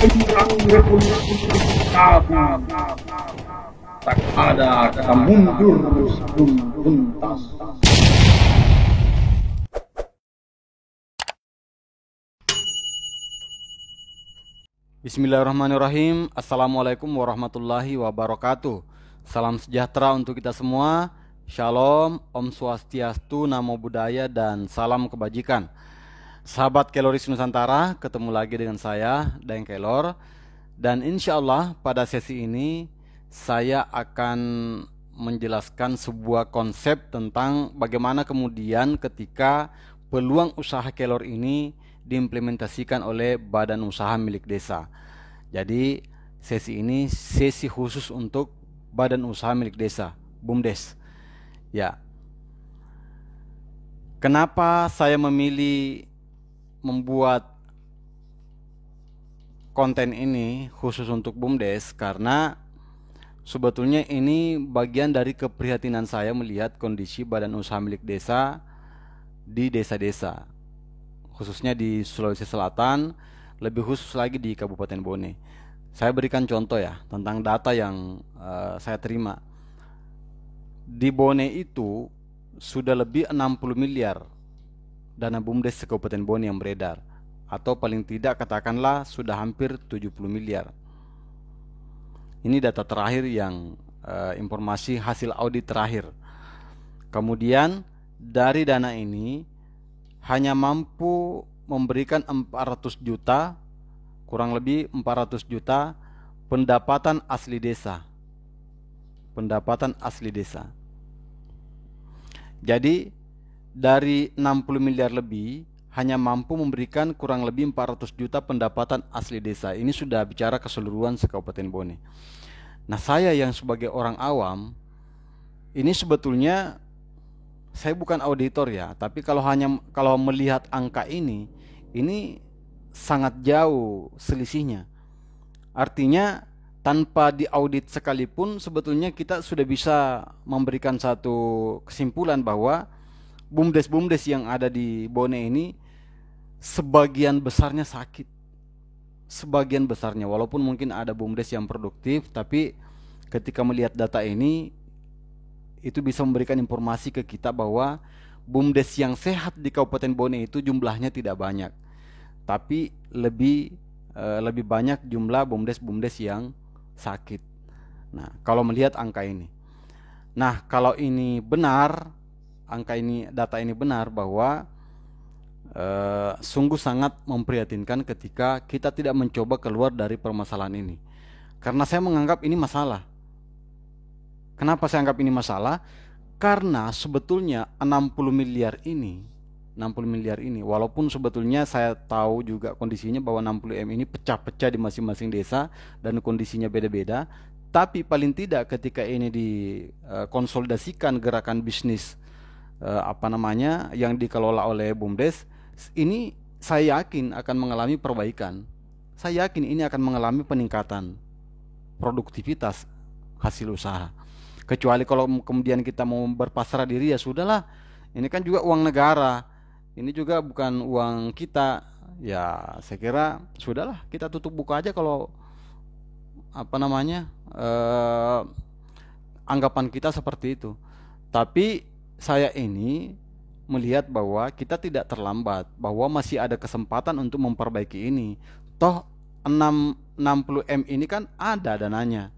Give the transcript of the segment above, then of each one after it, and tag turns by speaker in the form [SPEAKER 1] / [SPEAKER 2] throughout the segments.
[SPEAKER 1] menjelang revolusi tabu, tak ada kata mundur sebelum tuntas.
[SPEAKER 2] Bismillahirrahmanirrahim. Assalamualaikum warahmatullahi wabarakatuh. Salam sejahtera untuk kita semua. Shalom, Om Swastiastu, Namo Buddhaya, dan salam kebajikan. Sahabat Keloris Nusantara, ketemu lagi dengan saya, Daeng Kelor. Dan insya Allah pada sesi ini saya akan menjelaskan sebuah konsep tentang bagaimana kemudian ketika peluang usaha Kelor ini diimplementasikan oleh badan usaha milik desa. Jadi sesi ini sesi khusus untuk badan usaha milik desa, BUMDes. Ya. Kenapa saya memilih membuat konten ini khusus untuk BUMDes? Karena sebetulnya ini bagian dari keprihatinan saya melihat kondisi badan usaha milik desa di desa-desa, khususnya di Sulawesi Selatan, lebih khusus lagi di Kabupaten Bone. Saya berikan contoh ya tentang data yang saya terima. Di Bone itu sudah lebih 60 miliar dana BUMDes se Kabupaten Bone yang beredar, atau paling tidak katakanlah sudah hampir 70 miliar. Ini data terakhir yang informasi hasil audit terakhir. Kemudian dari dana ini hanya mampu memberikan 400 juta, kurang lebih 400 juta pendapatan asli desa. Pendapatan asli desa. Jadi dari 60 miliar lebih hanya mampu memberikan kurang lebih 400 juta pendapatan asli desa. Ini sudah bicara keseluruhan se-Kabupaten Bone. Nah, saya yang sebagai orang awam, ini sebetulnya saya bukan auditor ya, tapi kalau melihat angka ini sangat jauh selisihnya. Artinya tanpa diaudit sekalipun sebetulnya kita sudah bisa memberikan satu kesimpulan bahwa BUMDes-BUMDes yang ada di Bone ini sebagian besarnya sakit. Sebagian besarnya, walaupun mungkin ada BUMDes yang produktif, tapi ketika melihat data ini itu bisa memberikan informasi ke kita bahwa BUMDes yang sehat di Kabupaten Bone itu jumlahnya tidak banyak, tapi lebih banyak jumlah BUMDes-BUMDes yang sakit. Nah, kalau melihat angka ini, nah kalau ini benar, data ini benar bahwa sungguh sangat memprihatinkan ketika kita tidak mencoba keluar dari permasalahan ini. Karena saya menganggap ini masalah. Kenapa saya anggap ini masalah? Karena sebetulnya 60 miliar ini, walaupun sebetulnya saya tahu juga kondisinya bahwa 60 M ini pecah-pecah di masing-masing desa dan kondisinya beda-beda, tapi paling tidak ketika ini dikonsolidasikan gerakan bisnis yang dikelola oleh BUMDes, ini saya yakin akan mengalami perbaikan. Saya yakin ini akan mengalami peningkatan produktivitas hasil usaha. Kecuali kalau kemudian kita mau berpasrah diri, ya sudahlah, ini kan juga uang negara, ini juga bukan uang kita. Ya saya kira sudahlah, kita tutup buka aja kalau anggapan kita seperti itu. Tapi saya ini melihat bahwa kita tidak terlambat, bahwa masih ada kesempatan untuk memperbaiki ini. Toh 60 M ini kan ada dananya.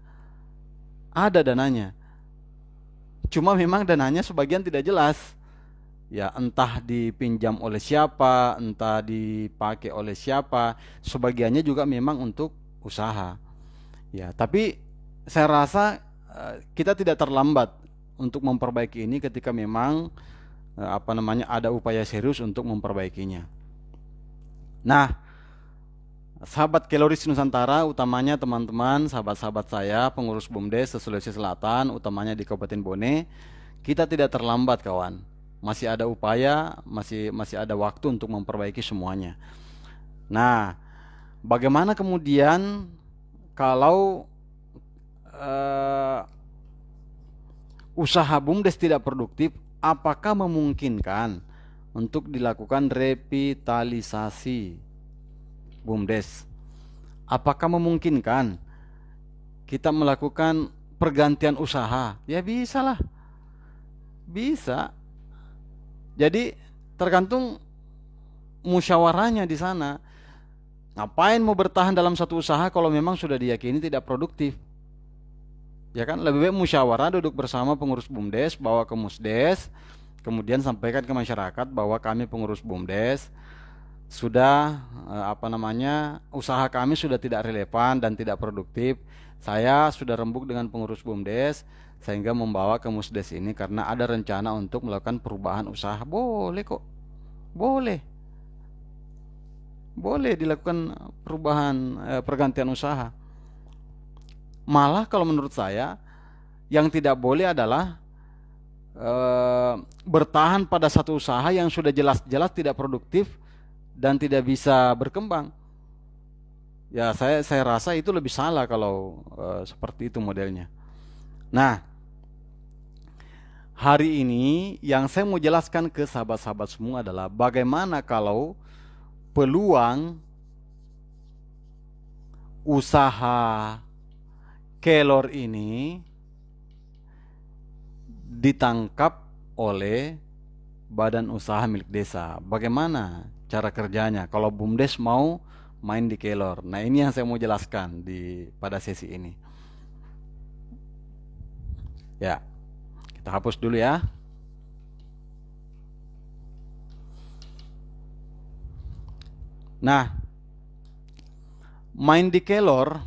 [SPEAKER 2] Ada dananya. Cuma memang dananya sebagian tidak jelas. Ya, entah dipinjam oleh siapa, entah dipakai oleh siapa. Sebagiannya juga memang untuk usaha. Ya, tapi saya rasa kita tidak terlambat untuk memperbaiki ini ketika memang ada upaya serius untuk memperbaikinya. Nah, sahabat Keloris Nusantara, utamanya teman-teman, sahabat-sahabat saya, pengurus BUMDes Sulawesi Selatan, utamanya di Kabupaten Bone, kita tidak terlambat kawan. Masih ada upaya, masih ada waktu untuk memperbaiki semuanya. Nah, bagaimana kemudian kalau usaha BUMDes tidak produktif, apakah memungkinkan untuk dilakukan revitalisasi BUMDes? Apakah memungkinkan kita melakukan pergantian usaha? Ya bisa lah, bisa. Jadi tergantung musyawarahnya di sana. Ngapain mau bertahan dalam satu usaha kalau memang sudah diyakini tidak produktif? Ya kan, lebih baik musyawarah, duduk bersama pengurus BUMDes, bawa ke Musdes, kemudian sampaikan ke masyarakat bahwa kami pengurus BUMDes sudah usaha kami sudah tidak relevan dan tidak produktif. Saya sudah rembuk dengan pengurus BUMDes sehingga membawa ke Musdes ini karena ada rencana untuk melakukan perubahan usaha. Boleh kok. Boleh. Boleh dilakukan perubahan pergantian usaha. Malah kalau menurut saya yang tidak boleh adalah bertahan pada satu usaha yang sudah jelas-jelas tidak produktif dan tidak bisa berkembang. Ya saya rasa itu lebih salah kalau seperti itu modelnya. Nah, hari ini yang saya mau jelaskan ke sahabat-sahabat semua adalah bagaimana kalau peluang usaha kelor ini ditangkap oleh badan usaha milik desa. Bagaimana cara kerjanya kalau BUMDes mau main di kelor? Nah, ini yang saya mau jelaskan pada sesi ini. Ya, kita hapus dulu ya. Nah, main di kelor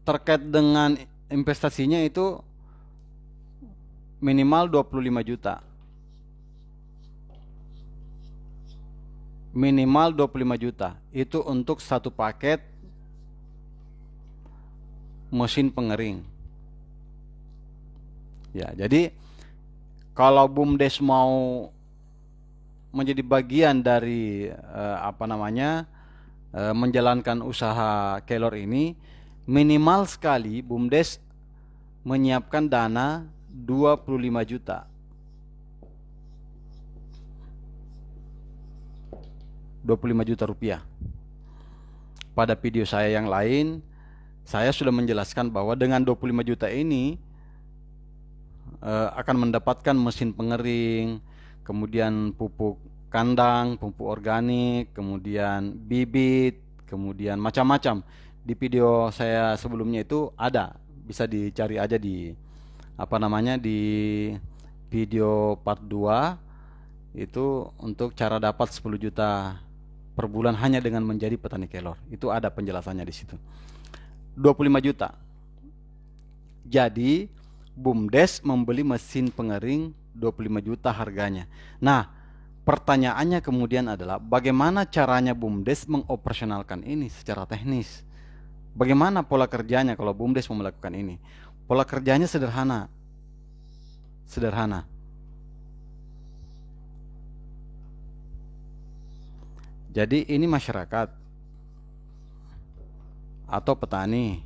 [SPEAKER 2] terkait dengan investasinya itu minimal 25 juta. Minimal 25 juta. Itu untuk satu paket mesin pengering. Ya, jadi kalau BUMDes mau menjadi bagian dari menjalankan usaha kelor ini, minimal sekali BUMDes menyiapkan dana 25 juta. 25 juta rupiah. Pada video saya yang lain, saya sudah menjelaskan bahwa dengan 25 juta ini akan mendapatkan mesin pengering, kemudian pupuk kandang, pupuk organik, kemudian bibit, kemudian macam-macam. Di video saya sebelumnya itu ada, bisa dicari aja di di video part 2 itu untuk cara dapat 10 juta per bulan hanya dengan menjadi petani kelor. Itu ada penjelasannya di situ. 25 juta. Jadi BUMDes membeli mesin pengering 25 juta harganya. Nah, pertanyaannya kemudian adalah bagaimana caranya BUMDes mengoperasionalkan ini secara teknis? Bagaimana pola kerjanya kalau BUMDes mau melakukan ini? Pola kerjanya sederhana. Sederhana. Jadi ini masyarakat atau petani.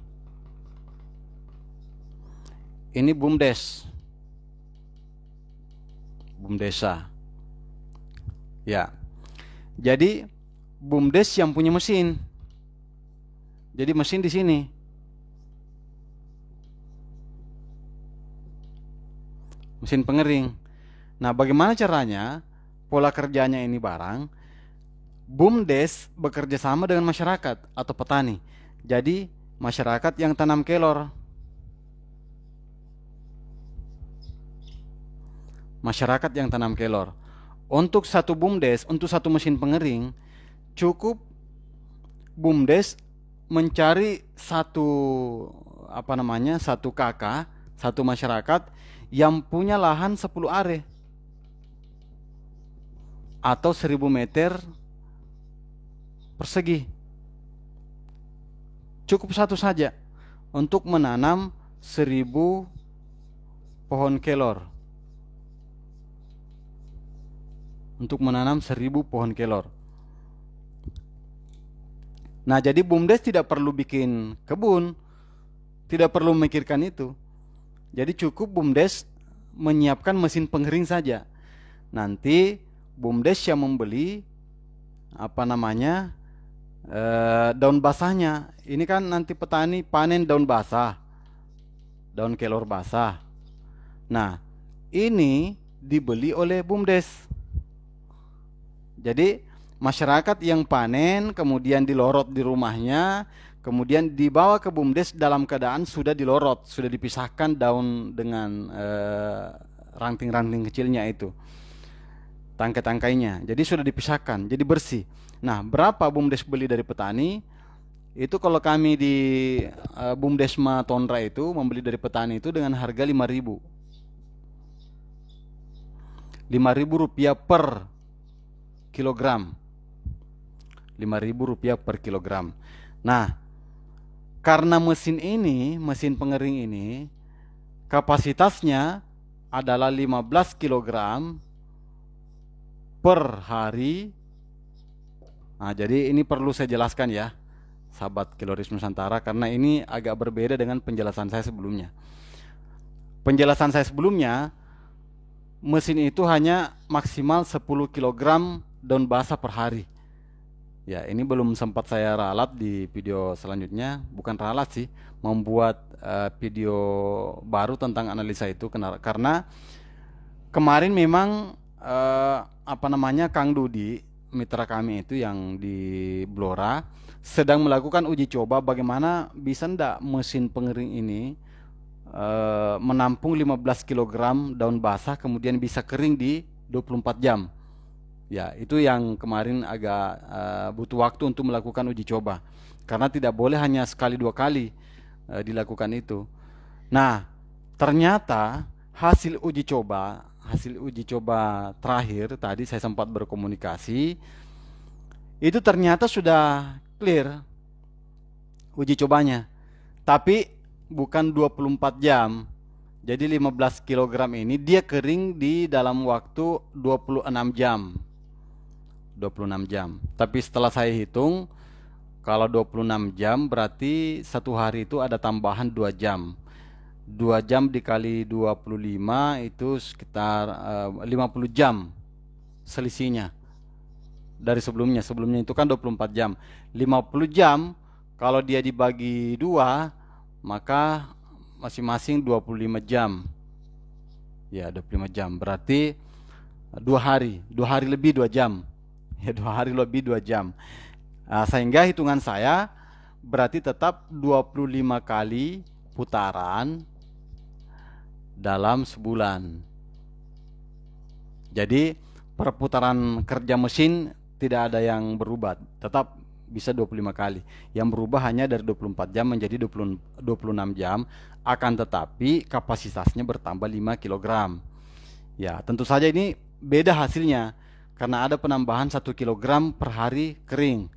[SPEAKER 2] Ini BUMDes. BUMDesa. Ya. Jadi BUMDes yang punya mesin. Jadi mesin di sini. Mesin pengering. Nah, bagaimana caranya? Pola kerjanya ini barang. BUMDes bekerja sama dengan masyarakat atau petani. Jadi masyarakat yang tanam kelor. Masyarakat yang tanam kelor. Untuk satu BUMDes, untuk satu mesin pengering, cukup BUMDes mencari satu kakak, satu masyarakat yang punya lahan 10 are atau 1000 meter persegi. Cukup satu saja untuk menanam 1000 pohon kelor. Untuk menanam 1000 pohon kelor. Nah, jadi BUMDes tidak perlu bikin kebun, tidak perlu memikirkan itu. Jadi cukup BUMDes menyiapkan mesin pengering saja. Nanti BUMDes yang membeli daun basahnya. Ini kan nanti petani panen daun basah, daun kelor basah. Nah, ini dibeli oleh BUMDes. Jadi masyarakat yang panen kemudian dilorot di rumahnya, kemudian dibawa ke BUMDes dalam keadaan sudah dilorot, sudah dipisahkan daun dengan ranting-ranting kecilnya itu, tangkai-tangkainya. Jadi sudah dipisahkan, jadi bersih. Nah, berapa BUMDes beli dari petani? Itu kalau kami di BUMDesma Tondra itu membeli dari petani itu dengan harga 5.000. Rp5.000 per kilogram. Rp5.000 per kilogram. Nah, karena mesin ini, mesin pengering ini kapasitasnya adalah 15 kilogram per hari. Nah, jadi ini perlu saya jelaskan ya, sahabat Keloris Nusantara, karena ini agak berbeda dengan penjelasan saya sebelumnya. Penjelasan saya sebelumnya, mesin itu hanya maksimal 10 kilogram daun basah per hari. Ya, ini belum sempat saya ralat di video selanjutnya, bukan ralat sih, membuat video baru tentang analisa itu, karena kemarin memang Kang Dudi, mitra kami itu yang di Blora, sedang melakukan uji coba bagaimana bisa ndak mesin pengering ini menampung 15 kilogram daun basah kemudian bisa kering di 24 jam. Ya, itu yang kemarin agak butuh waktu untuk melakukan uji coba. Karena tidak boleh hanya sekali dua kali dilakukan itu. Nah, ternyata hasil uji coba terakhir tadi saya sempat berkomunikasi, itu ternyata sudah clear uji cobanya. Tapi bukan 24 jam. Jadi 15 kilogram ini dia kering di dalam waktu 26 jam. 26 jam. Tapi setelah saya hitung, kalau 26 jam berarti satu hari itu ada tambahan 2 jam. 2 jam dikali 25 itu sekitar 50 jam selisihnya dari sebelumnya. Sebelumnya itu kan 24 jam. 50 jam kalau dia dibagi 2, maka masing-masing 25 jam. Ya, 25 jam. Berarti 2 hari. 2 hari lebih 2 jam. Ya, 2 hari lebih 2 jam. Nah, sehingga hitungan saya berarti tetap 25 kali putaran dalam sebulan. Jadi perputaran kerja mesin tidak ada yang berubah, tetap bisa 25 kali. Yang berubah hanya dari 24 jam menjadi 26 jam, akan tetapi kapasitasnya bertambah 5 kg. Ya, tentu saja ini beda hasilnya karena ada penambahan 1 kg per hari kering.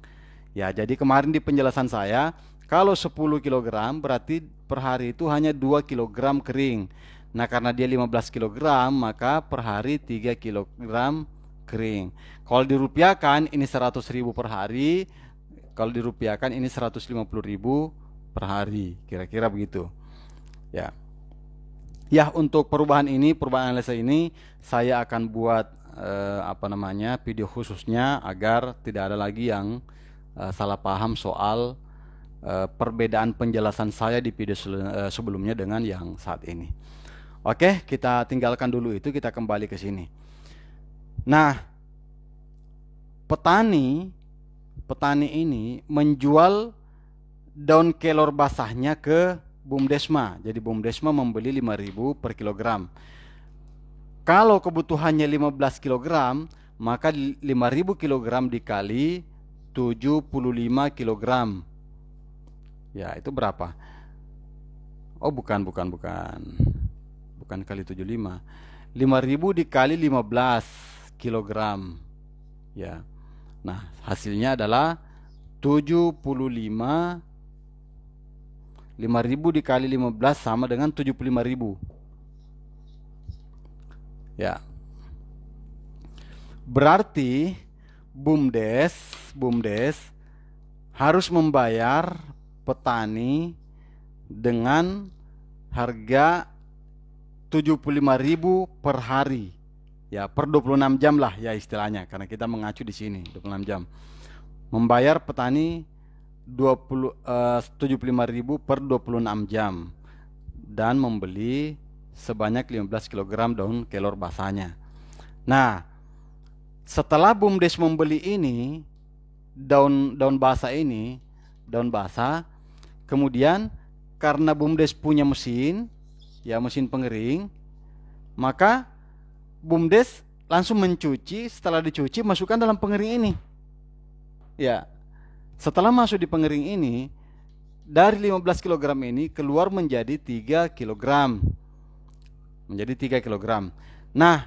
[SPEAKER 2] Ya, jadi kemarin di penjelasan saya, kalau 10 kg berarti per hari itu hanya 2 kg kering. Nah, karena dia 15 kg, maka per hari 3 kg kering. Kalau dirupiahkan ini 100.000 per hari, kalau dirupiahkan ini 150.000 per hari, kira-kira begitu. Ya. Ya, untuk perubahan analisa ini saya akan buat video khususnya agar tidak ada lagi yang salah paham soal perbedaan penjelasan saya di video sebelumnya dengan yang saat ini. Oke, kita tinggalkan dulu itu, kita kembali ke sini. Nah, petani ini menjual daun kelor basahnya ke BUMDesma. Jadi BUMDesma membeli 5.000 per kilogram. Kalau kebutuhannya 15 kilogram, maka 5.000 kilogram dikali 75 kilogram. Ya, itu berapa? Oh, bukan kali 75. 5.000 dikali 15 kilogram. Ya. Nah, hasilnya adalah 75. 5.000 dikali 15 sama dengan 75.000. Ya. Berarti BUMDes harus membayar petani dengan harga 75.000 per hari. Ya, per 26 jam lah ya istilahnya, karena kita mengacu di sini 26 jam. membayar petani 75.000 per 26 jam dan membeli sebanyak 15 kg daun kelor basahnya. Nah, setelah BUMDes membeli ini daun basah, kemudian karena BUMDes punya mesin, ya mesin pengering, maka BUMDes langsung mencuci. Setelah dicuci, masukkan dalam pengering ini. Ya, setelah masuk di pengering ini, dari 15 kg ini keluar menjadi 3 kg. Nah,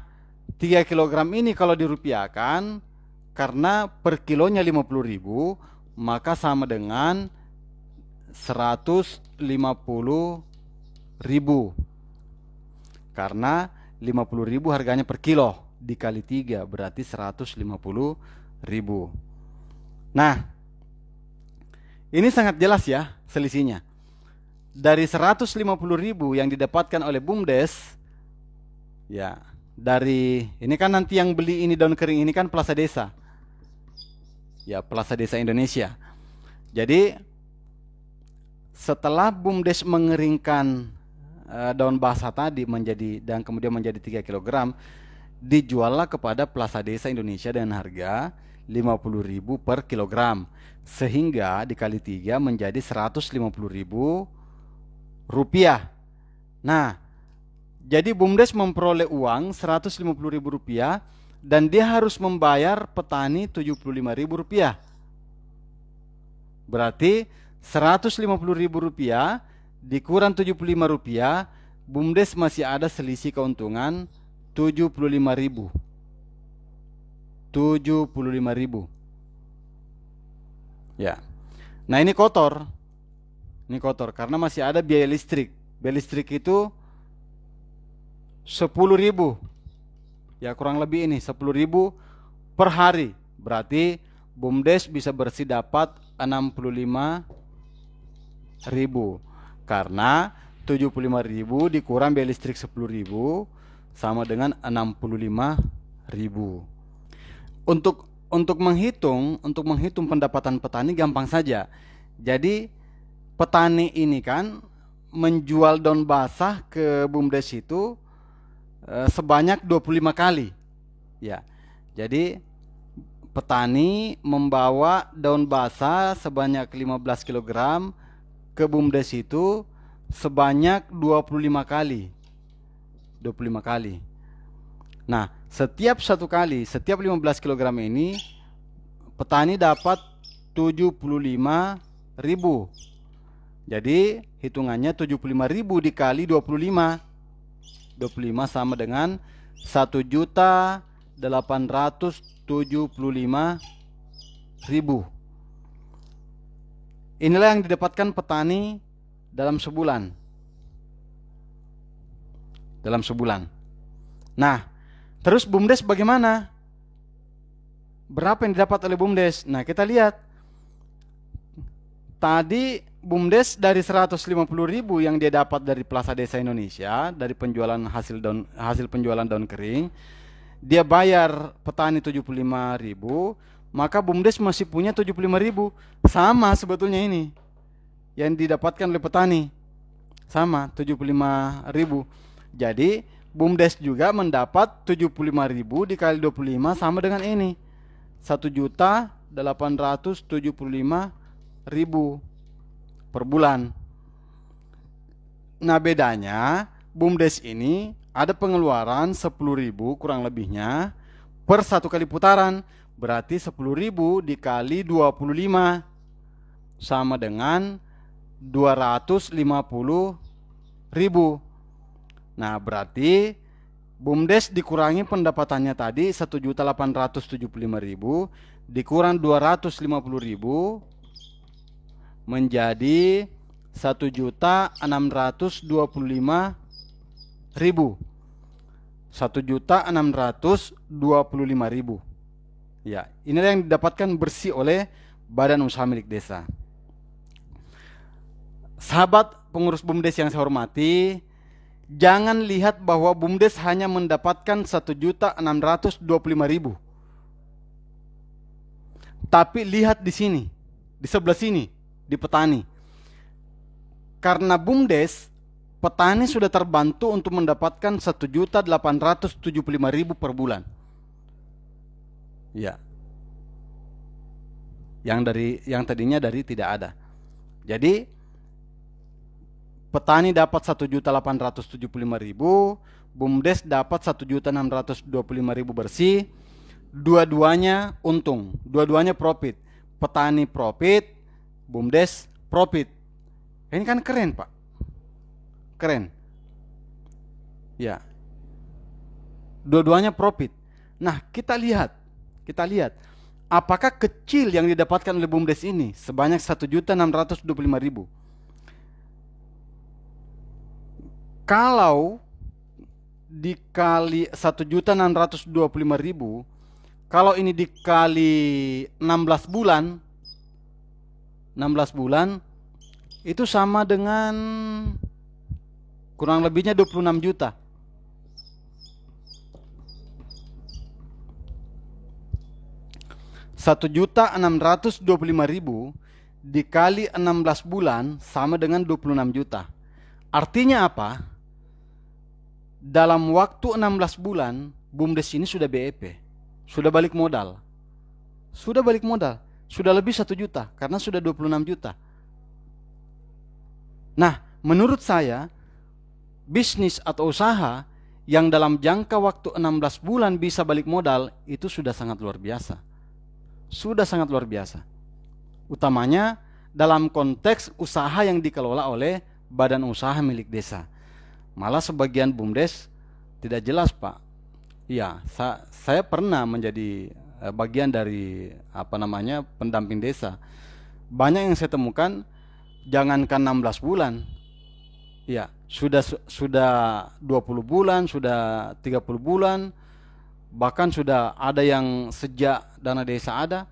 [SPEAKER 2] 3 kg ini kalau dirupiahkan, karena per kilonya 50.000, maka sama dengan 150.000. Karena 50.000 harganya per kilo, dikali 3 berarti 150.000. Nah, ini sangat jelas ya selisihnya. Dari 150.000 yang didapatkan oleh BUMDes, ya, dari ini kan nanti yang beli ini daun kering ini kan Plaza Desa. Ya, Plaza Desa Indonesia. Jadi setelah BUMDes mengeringkan daun basah tadi dan kemudian menjadi 3 kg, dijuallah kepada Plaza Desa Indonesia dengan harga 50.000 per kilogram, sehingga dikali 3 menjadi 150.000 rupiah. Nah, jadi BUMDes memperoleh uang 150.000 rupiah dan dia harus membayar petani 75.000 rupiah. Berarti 150.000 rupiah dikurang 75 rupiah, BUMDes masih ada selisih keuntungan 75.000. 75.000. Ya. Nah, ini kotor. Ini kotor karena masih ada biaya listrik. Biaya listrik itu 10.000. Ya, kurang lebih ini 10.000 per hari. Berarti BUMDes bisa bersih dapat 65.000. Karena 75.000 dikurang biaya listrik 10.000 sama dengan 65.000. Untuk menghitung pendapatan petani gampang saja. Jadi petani ini kan menjual daun basah ke BUMDes itu sebanyak 25 kali. Ya. Jadi petani membawa daun basah sebanyak 15 kg ke BUMDes itu sebanyak 25 kali. 25 kali. Nah, setiap 15 kg ini petani dapat 75.000. Jadi hitungannya 75.000 dikali 25. 25 sama dengan 1.875.000. Inilah yang didapatkan petani dalam sebulan. Nah, terus BUMDes bagaimana? Berapa yang didapat oleh BUMDes? Nah, kita lihat. Tadi BUMDes dari 150.000 yang dia dapat dari Plaza Desa Indonesia, dari penjualan hasil penjualan daun kering, dia bayar petani 75.000, maka BUMDes masih punya 75.000. Sama sebetulnya ini yang didapatkan oleh petani. Sama 75.000. Jadi BUMDes juga mendapat 75.000 dikali 25 sama dengan ini, 1.875.000 per bulan. Nah, bedanya BUMDes ini ada pengeluaran 10.000 kurang lebihnya per satu kali putaran. Berarti 10.000 dikali 25 sama dengan 250.000. Nah, berarti BUMDes dikurangi pendapatannya tadi 1.875.000 dikurang 250.000 menjadi 1.625.000. 1.625.000. Ya, inilah yang didapatkan bersih oleh Badan Usaha Milik Desa. Sahabat pengurus BUMDes yang saya hormati, jangan lihat bahwa BUMDes hanya mendapatkan 1.625.000. Tapi lihat di sini, di sebelah sini, di petani. Karena BUMDes, petani sudah terbantu untuk mendapatkan 1.875.000 per bulan. Ya. Yang tadinya dari tidak ada. Jadi petani dapat 1.875.000, BUMDes dapat 1.625.000 bersih. Dua-duanya untung, dua-duanya profit. Petani profit, BUMDes profit. Ini kan keren, Pak. Keren. Ya. Dua-duanya profit. Nah, kita lihat. Apakah kecil yang didapatkan oleh BUMDes ini sebanyak 1.625.000? Kalau dikali 1.625.000, kalau ini dikali 16 bulan, itu sama dengan kurang lebihnya 26 juta. Rp1.625.000 dikali 16 bulan sama dengan 26 juta. Artinya apa? Dalam waktu 16 bulan, BUMDes ini sudah BEP, sudah balik modal. Sudah lebih 1 juta, karena sudah 26 juta. Nah, menurut saya, bisnis atau usaha yang dalam jangka waktu 16 bulan bisa balik modal, itu sudah sangat luar biasa. Utamanya dalam konteks usaha yang dikelola oleh badan usaha milik desa. Malah sebagian BUMDes tidak jelas, Pak. Iya, saya pernah menjadi bagian dari pendamping desa. Banyak yang saya temukan, jangankan 16 bulan, ya sudah 20 bulan, sudah 30 bulan, bahkan sudah ada yang sejak dana desa ada,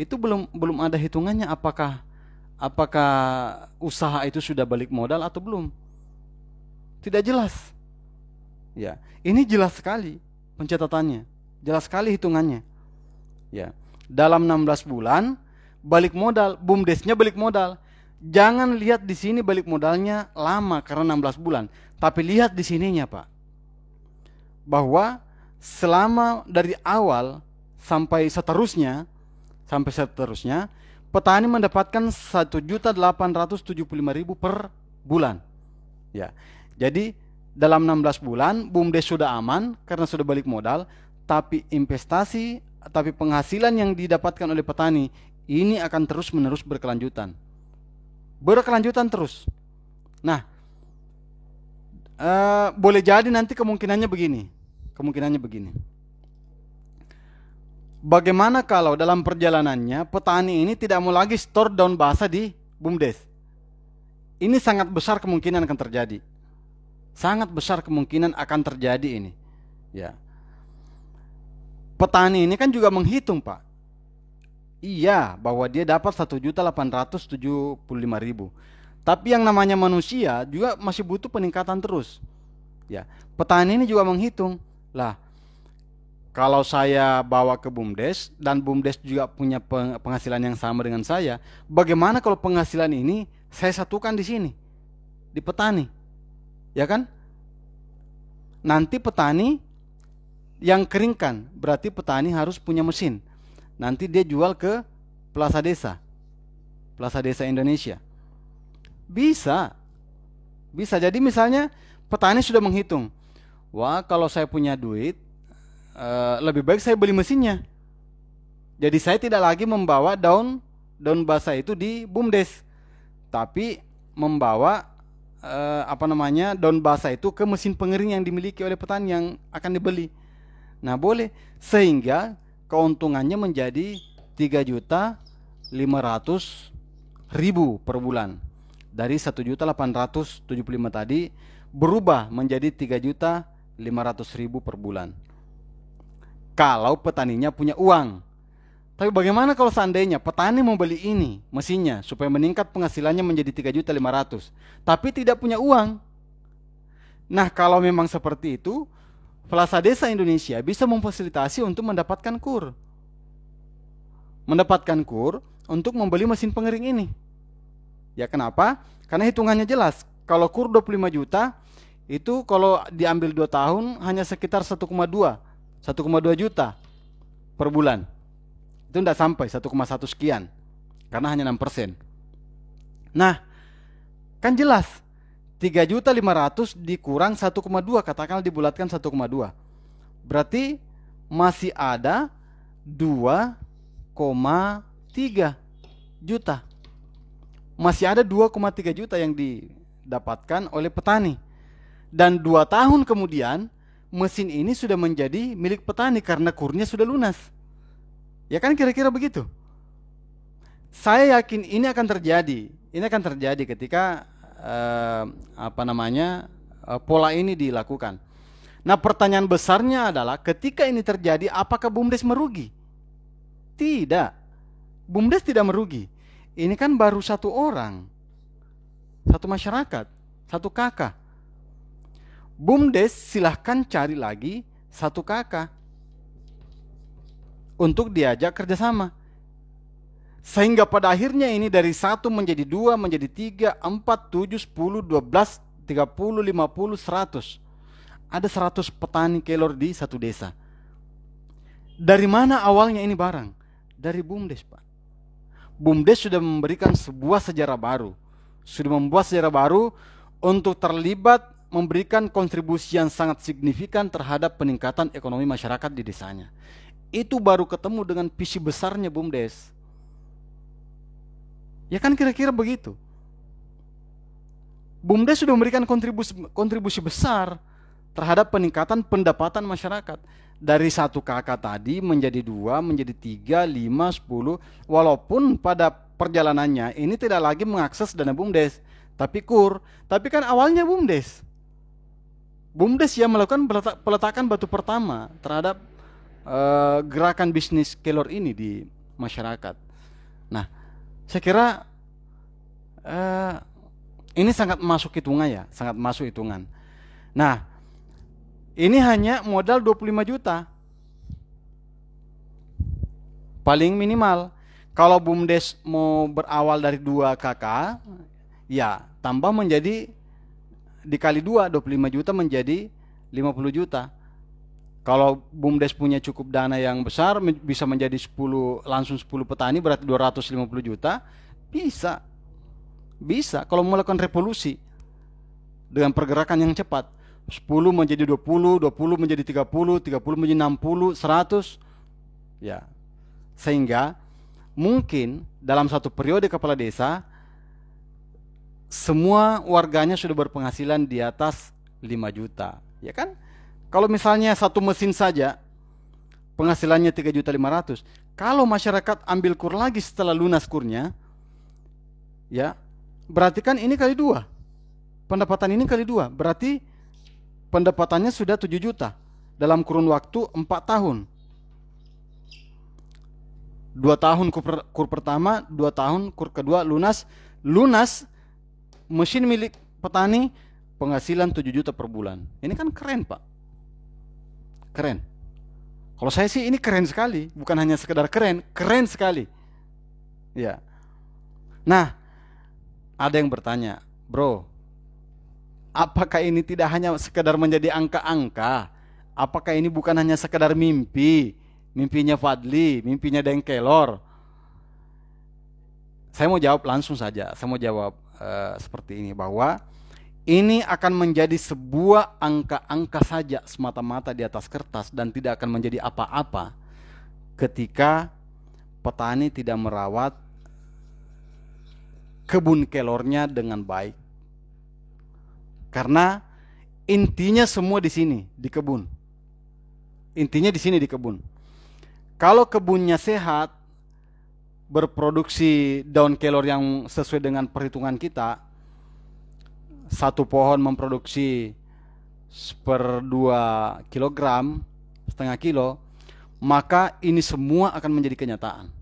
[SPEAKER 2] itu belum ada hitungannya apakah usaha itu sudah balik modal atau belum. Tidak jelas. Ya, ini jelas sekali pencatatannya, jelas sekali hitungannya. Ya, dalam 16 bulan balik modal, BUMDesnya balik modal. Jangan lihat di sini balik modalnya lama karena 16 bulan, tapi lihat di sininya, Pak. Bahwa selama dari awal sampai seterusnya, petani mendapatkan 1.875.000 per bulan. Ya. Jadi dalam 16 bulan BUMDes sudah aman karena sudah balik modal, tapi penghasilan yang didapatkan oleh petani ini akan terus-menerus berkelanjutan terus. Nah, boleh jadi nanti kemungkinannya begini. Bagaimana kalau dalam perjalanannya petani ini tidak mau lagi store daun basah di BUMDes? Ini sangat besar kemungkinan akan terjadi. Ini. Ya. Petani ini kan juga menghitung, Pak. Iya, bahwa dia dapat 1.875.000. Tapi yang namanya manusia juga masih butuh peningkatan terus. Ya, petani ini juga menghitung. Lah, kalau saya bawa ke BUMDes dan BUMDes juga punya penghasilan yang sama dengan saya, bagaimana kalau penghasilan ini saya satukan di sini, di petani? Ya kan? Nanti petani yang keringkan, berarti petani harus punya mesin. Nanti dia jual ke Plaza Desa Indonesia. Bisa. Jadi misalnya petani sudah menghitung, wah kalau saya punya duit, lebih baik saya beli mesinnya. Jadi saya tidak lagi membawa daun basah itu di BUMDes, tapi membawa daun basah itu ke mesin pengering yang dimiliki oleh petani yang akan dibeli. Nah, boleh, sehingga keuntungannya menjadi 3.500.000 per bulan. Dari 1.875 tadi berubah menjadi 3.500.000 per bulan. Kalau petaninya punya uang. Tapi bagaimana kalau seandainya petani membeli ini mesinnya supaya meningkat penghasilannya menjadi 3.500.000, tapi tidak punya uang? Nah, kalau memang seperti itu, Plaza Desa Indonesia bisa memfasilitasi untuk mendapatkan KUR. mendapatkan KUR untuk membeli mesin pengering ini. Ya kenapa? Karena hitungannya jelas. Kalau KUR 25 juta, itu kalau diambil 2 tahun hanya sekitar 1,2 juta per bulan. Itu tidak sampai 1,1 sekian, karena hanya 6%. Nah, kan jelas 3.500.000 dikurang 1,2, katakanlah dibulatkan 1,2. Berarti masih ada 2,3 juta. Masih ada 2,3 juta yang didapatkan oleh petani. Dan 2 tahun kemudian mesin ini sudah menjadi milik petani karena KUR-nya sudah lunas. Ya kan kira-kira begitu. Saya yakin ini akan terjadi. Ini akan terjadi ketika pola ini dilakukan. Nah, pertanyaan besarnya adalah ketika ini terjadi, apakah BUMDes merugi? Tidak. BUMDes tidak merugi. Ini kan baru satu orang, satu masyarakat, satu kakak. BUMDes silahkan cari lagi satu kakak untuk diajak kerjasama. Sehingga pada akhirnya ini dari 1 menjadi 2, menjadi 3, 4, 7, 10, 12, 30, 50, 100. Ada 100 petani kelor di satu desa. Dari mana awalnya ini barang? Dari BUMDes, Pak. BUMDes sudah memberikan sebuah sejarah baru. Sudah membuat sejarah baru untuk terlibat memberikan kontribusi yang sangat signifikan terhadap peningkatan ekonomi masyarakat di desanya. Itu baru ketemu dengan visi besarnya BUMDes. Ya kan kira-kira begitu. BUMDes sudah memberikan kontribusi besar terhadap peningkatan pendapatan masyarakat. Dari 1 kakak tadi menjadi 2, menjadi 3, 5, 10. Walaupun pada perjalanannya ini tidak lagi mengakses dana BUMDes, tapi KUR. Tapi kan awalnya BUMDes. BUMDes yang melakukan peletakan batu pertama terhadap gerakan bisnis kelor ini di masyarakat. Nah, saya kira ini sangat masuk hitungan ya, sangat masuk hitungan. Nah, ini hanya modal 25 juta. Paling minimal. Kalau BUMDes mau berawal dari 2 KK, ya tambah menjadi dikali 2, 25 juta menjadi 50 juta. Kalau BUMDes punya cukup dana yang besar, bisa menjadi 10, langsung 10 petani, berarti 250 juta. Bisa kalau melakukan revolusi dengan pergerakan yang cepat. 10 menjadi 20, 20 menjadi 30, 30 menjadi 60, 100. Ya. Sehingga mungkin dalam satu periode kepala desa semua warganya sudah berpenghasilan di atas 5 juta. Ya kan? Kalau misalnya satu mesin saja penghasilannya 3.500.000, kalau masyarakat ambil KUR lagi setelah lunas KUR-nya, ya, berarti kan ini kali 2. Pendapatan ini kali 2, berarti pendapatannya sudah 7 juta dalam kurun waktu 4 tahun. 2 tahun KUR pertama, 2 tahun KUR kedua lunas mesin milik petani penghasilan 7 juta per bulan. Ini kan keren, Pak. Keren. Kalau saya sih ini keren sekali, bukan hanya sekedar keren, keren sekali. Ya. Nah, ada yang bertanya, bro, apakah ini tidak hanya sekedar menjadi angka-angka? Apakah ini bukan hanya sekedar mimpi? Mimpinya Fadli, mimpinya Deng Kelor? Saya mau jawab langsung saja. Saya mau jawab seperti ini, bahwa ini akan menjadi sebuah angka-angka saja semata-mata di atas kertas dan tidak akan menjadi apa-apa ketika petani tidak merawat kebun kelornya dengan baik. Karena intinya semua di sini, di kebun. Intinya di sini di kebun. Kalau kebunnya sehat, berproduksi daun kelor yang sesuai dengan perhitungan kita, satu pohon memproduksi 1/2 kilogram, setengah kilo, maka ini semua akan menjadi kenyataan.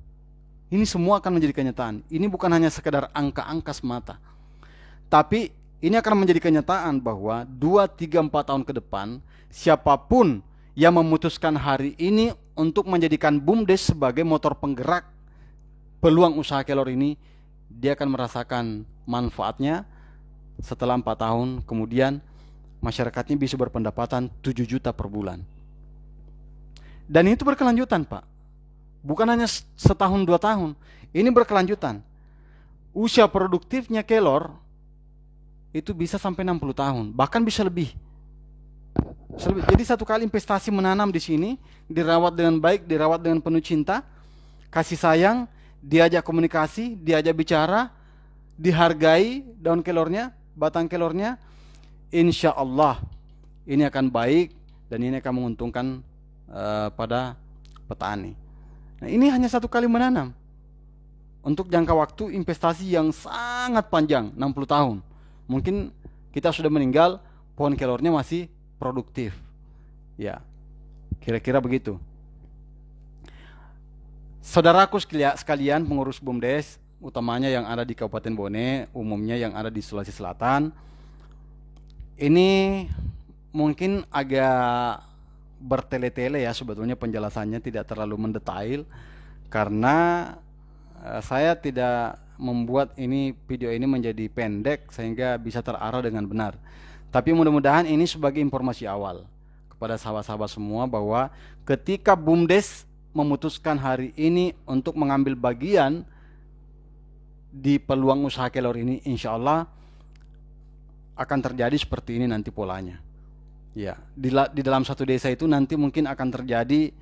[SPEAKER 2] Ini semua akan menjadi kenyataan. Ini bukan hanya sekedar angka-angka semata, tapi ini akan menjadi kenyataan bahwa 2, 3, 4 tahun ke depan, siapapun yang memutuskan hari ini untuk menjadikan BUMDes sebagai motor penggerak peluang usaha kelor ini, dia akan merasakan manfaatnya setelah 4 tahun. Kemudian masyarakatnya bisa berpendapatan 7 juta per bulan. Dan itu berkelanjutan, Pak. Bukan hanya setahun 2 tahun. Ini berkelanjutan. Usia produktifnya kelor itu bisa sampai 60 tahun, bahkan bisa lebih. Jadi satu kali investasi menanam di sini, dirawat dengan baik, dirawat dengan penuh cinta, kasih sayang, diajak komunikasi, diajak bicara, dihargai daun kelornya, batang kelornya, insya Allah ini akan baik dan ini akan menguntungkan pada petani. Nah, ini hanya satu kali menanam. Untuk jangka waktu investasi yang sangat panjang, 60 tahun. Mungkin kita sudah meninggal, pohon kelornya masih produktif. Ya, kira-kira begitu. Saudaraku sekalian, pengurus BUMDes, utamanya yang ada di Kabupaten Bone, umumnya yang ada di Sulawesi Selatan, ini mungkin agak bertele-tele ya sebetulnya penjelasannya, tidak terlalu mendetail karena saya tidak membuat video ini menjadi pendek sehingga bisa terarah dengan benar. Tapi mudah-mudahan ini sebagai informasi awal kepada sahabat-sahabat semua bahwa ketika BUMDes memutuskan hari ini untuk mengambil bagian di peluang usaha kelor ini, insya Allah akan terjadi seperti ini nanti polanya. Ya, di dalam satu desa itu nanti mungkin akan terjadi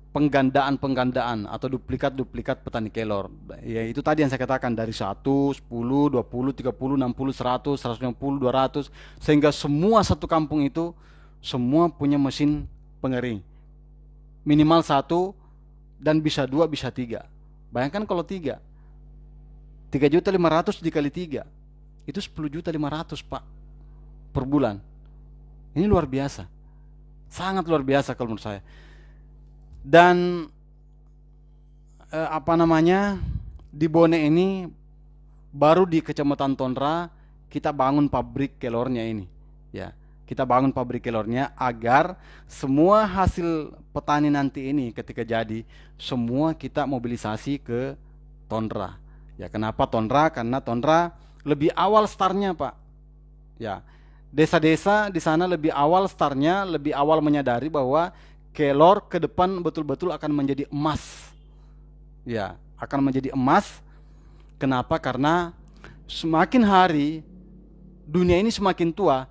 [SPEAKER 2] penggandaan atau duplikat petani kelor. Ya, itu tadi yang saya katakan, dari 1, 10, 20, 30, 60, 100, 150, 200, sehingga semua satu kampung itu semua punya mesin pengering. Minimal 1 dan bisa 2, bisa 3. Bayangkan kalau 3.500.000 dikali 3 itu 10.500.000, Pak, per bulan. Ini luar biasa. Sangat luar biasa kalau menurut saya. Dan di Bone ini baru di Kecamatan Tondra kita bangun pabrik kelornya ini. Ya, kita bangun pabrik kelornya agar semua hasil petani nanti ini ketika jadi semua kita mobilisasi ke Tondra. Ya, kenapa Tondra? Karena Tondra lebih awal startnya, Pak. Ya, desa-desa di sana lebih awal startnya, lebih awal menyadari bahwa kelor ke depan betul-betul akan menjadi emas. Ya, akan menjadi emas. Kenapa? Karena semakin hari dunia ini semakin tua,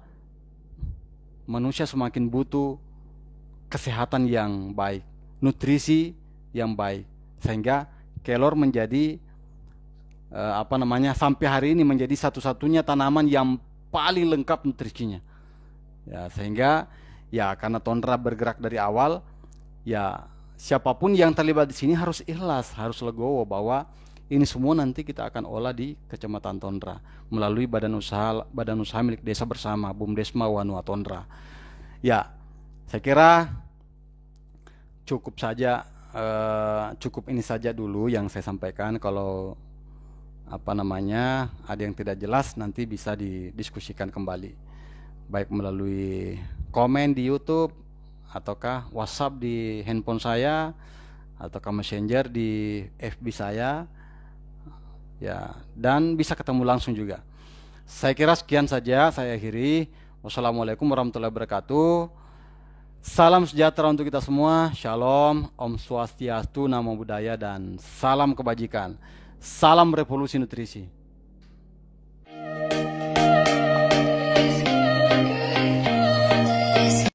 [SPEAKER 2] manusia semakin butuh kesehatan yang baik, nutrisi yang baik, sehingga kelor menjadi sampai hari ini menjadi satu-satunya tanaman yang paling lengkap nutrisinya. Ya, sehingga ya karena Tondra bergerak dari awal, ya siapapun yang terlibat di sini harus ikhlas, harus legowo bahwa ini semua nanti kita akan olah di Kecamatan Tondra melalui badan usaha milik desa bersama BUMDesma Wanua Tondra. Ya, saya kira cukup ini saja dulu yang saya sampaikan. Kalau ada yang tidak jelas nanti bisa didiskusikan kembali, baik melalui komen di YouTube ataukah WhatsApp di handphone saya ataukah Messenger di FB saya, ya, dan bisa ketemu langsung juga. Saya kira sekian saja, saya akhiri. Wassalamualaikum warahmatullahi wabarakatuh. Salam sejahtera untuk kita semua. Shalom, Om Swastiastu, Namo Buddhaya, dan salam kebajikan. Salam revolusi nutrisi.